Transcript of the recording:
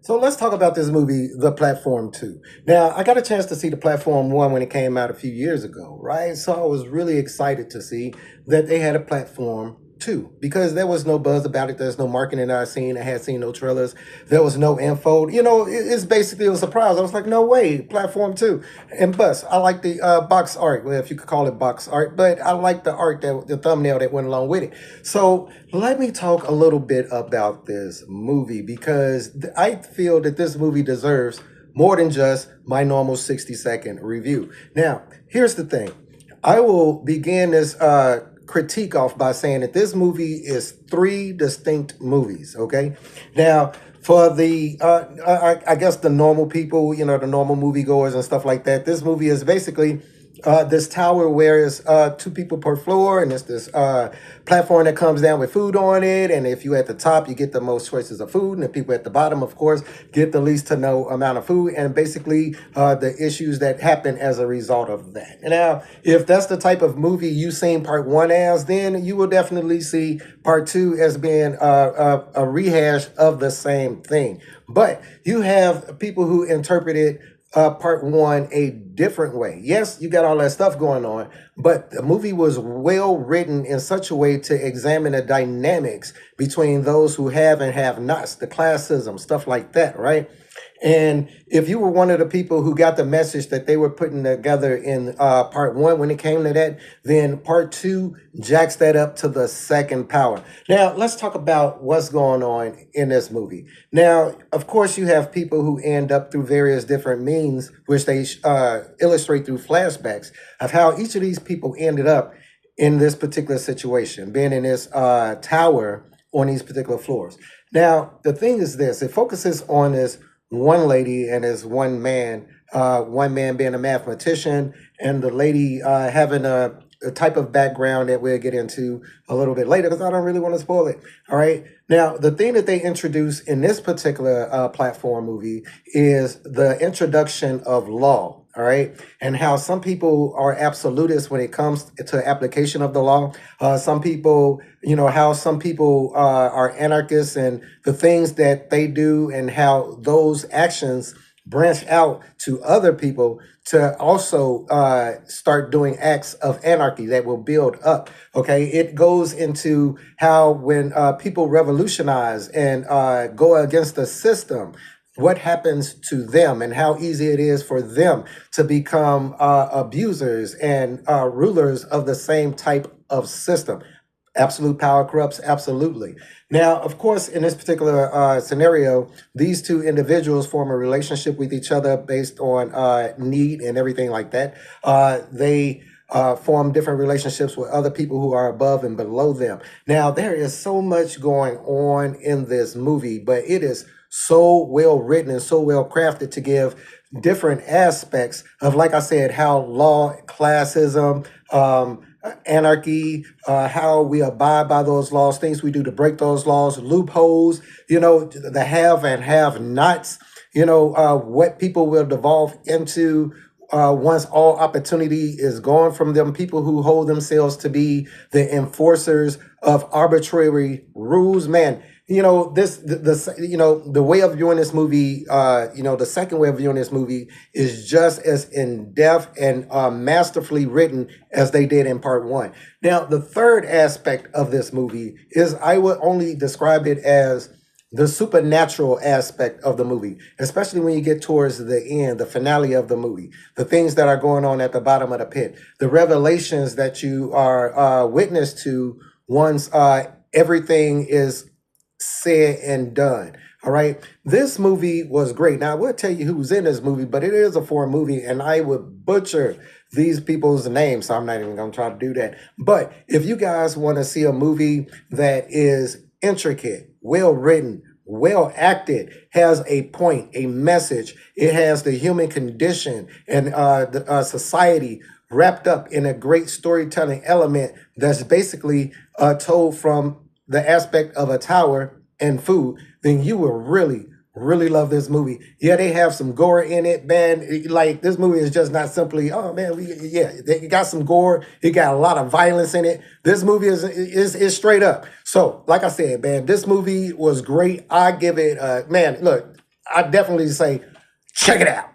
So let's talk about this movie, The Platform 2. Now, I got a chance to see The Platform 1 when it came out a few years ago, right? So I was really excited to see that they had a Platform 2 because there was no buzz about it. There's no marketing that I seen. I had seen no trailers. There was no info. It's basically a surprise. I was like, no way, Platform 2. And bus, I like the box art, well, if you could call it box art, but I like the art, the thumbnail that went along with it. So let me talk a little bit about this movie because I feel that this movie deserves more than just my normal 60-second review. Now, here's the thing. I will begin this critique off by saying that this movie is three distinct movies, okay? Now, for the, I guess the normal people, the normal moviegoers and stuff like that, this movie is basically this tower where it's two people per floor, and it's this platform that comes down with food on it. And if you at the top, you get the most choices of food, and the people at the bottom, of course, get the least to no amount of food, and basically the issues that happen as a result of that. Now, if that's the type of movie you seen part one as, then you will definitely see part two as being a rehash of the same thing. But you have people who interpreted part one a different way. Yes, you got all that stuff going on, but the movie was well written in such a way to examine the dynamics between those who have and have nots, the classism, stuff like that, right? And if you were one of the people who got the message that they were putting together in part one when it came to that, then part two jacks that up to the second power. Now, let's talk about what's going on in this movie. Now, of course, you have people who end up through various different means, which they illustrate through flashbacks of how each of these people ended up in this particular situation, being in this tower on these particular floors. Now, the thing is this, it focuses on this one lady and this one man being a mathematician, and the lady having a type of background that we'll get into a little bit later because I don't really want to spoil it. All right. Now, the thing that they introduce in this particular platform movie is the introduction of law. All right. And how some people are absolutists when it comes to application of the law. Some people, how some people are anarchists and the things that they do and how those actions branch out to other people to also start doing acts of anarchy that will build up. Okay, it goes into how when people revolutionize and go against the system, what happens to them and how easy it is for them to become abusers and rulers of the same type of system. Absolute power corrupts, absolutely. Now, of course, in this particular scenario, these two individuals form a relationship with each other based on need and everything like that. They form different relationships with other people who are above and below them. Now, there is so much going on in this movie, but it is so well written and so well crafted to give different aspects of, like I said, how law, classism, anarchy, how we abide by those laws, things we do to break those laws, loopholes, the have and have nots, what people will devolve into once all opportunity is gone from them, people who hold themselves to be the enforcers of arbitrary rules. Man, the way of viewing this movie, the second way of viewing this movie is just as in depth and masterfully written as they did in part one. Now, the third aspect of this movie is I would only describe it as the supernatural aspect of the movie, especially when you get towards the end, the finale of the movie, the things that are going on at the bottom of the pit, the revelations that you are witness to once everything is said and done. All right. This movie was great. Now, I will tell you who's in this movie, but it is a foreign movie, and I would butcher these people's names, so I'm not even going to try to do that. But if you guys want to see a movie that is intricate, well written, well acted, has a point, a message, it has the human condition and the society wrapped up in a great storytelling element that's basically told from the aspect of a tower and food, then you will really, really love this movie. Yeah, they have some gore in it, man. Like, this movie is just not simply, oh man, it got some gore. It got a lot of violence in it. This movie is straight up. So, like I said, man, this movie was great. I give it, man, look, I definitely say check it out.